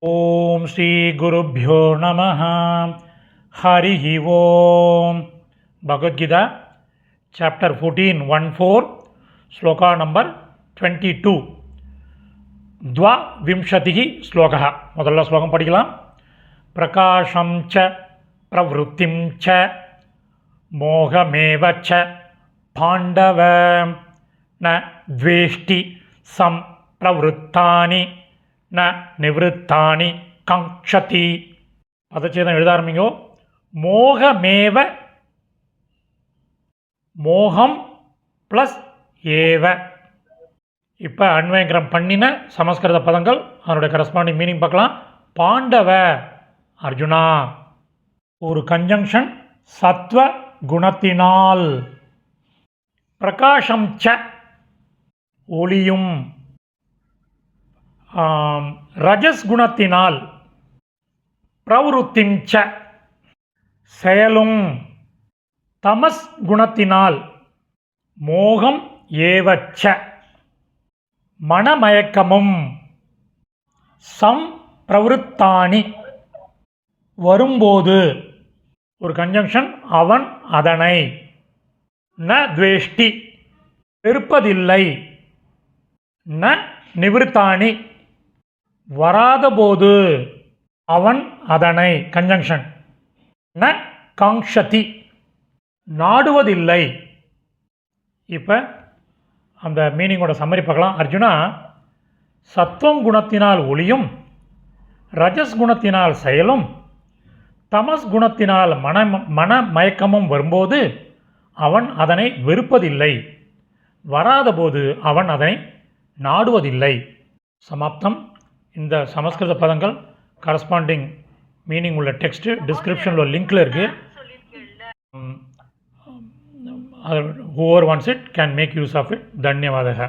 ஓம் ஸ்ரீ குருப்யோ நமः. ஹரிஹி ஓம். Bhagavad Gita chapter 14:1-4 shloka number 22. द्वाविंशतिः श्लोकः. முதல்ல ஸ்லோகம் படிக்கலாம். பிரகாஷம் ச பிரவருத்திம் ச மோகமேவ ச பாண்டவ ந த்வேஷ்டி சம் பிரவருத்தானி ந நிவృత్తాని காங்க்ஷதி. பதச்சேதம் எழுத ஆரம்பிங்கோ. மோகமேவ, மோகம் ப்ளஸ் ஏவ. இப்போ அன்வயங்கிரம் பண்ணின சமஸ்கிருத பதங்கள் அதனுடைய கரஸ்பாண்டிங் மீனிங் பார்க்கலாம். பாண்டவ அர்ஜுனா, ஒரு கன்ஜங்ஷன் சத்வ குணத்தினால். பிரகாஷம் ச ஒளியும், ரஜஸ் குணத்தினால். பிரவருத்திம் ச செயலும், தமஸ் குணத்தினால். மோகம் ஏவச்ச மனமயக்கமும். சம் பிரவருத்தானி வரும்போது, ஒரு கன்ஜங்ஷன் அவன் அதனை. ந துவேஷ்டி வெறுப்பதில்லை. ந நிவృత్తాని வராதபோது அவன் அதனை. கன்ஜங்ஷன். ந காங்க்ஷதி நாடுவதில்லை. இப்போ அந்த மீனிங்கோட சம்மரி பார்க்கலாம். அர்ஜுனா, சத்துவம் குணத்தினால் ஒளியும், ரஜஸ் குணத்தினால் செயலும், தமஸ் குணத்தினால் மனமயக்கமும் வரும்போது அவன் அதனை வெறுப்பதில்லை. வராதபோது அவன் அதனை நாடுவதில்லை. சமாப்தம். இந்த சமஸ்கிருத பதங்கள் கரஸ்பாண்டிங் மீனிங் உள்ள டெக்ஸ்ட்டு டிஸ்கிரிப்ஷனில் லிங்க்கில் இருக்குது. whoever wants it can make use of it. தன்யவாதக.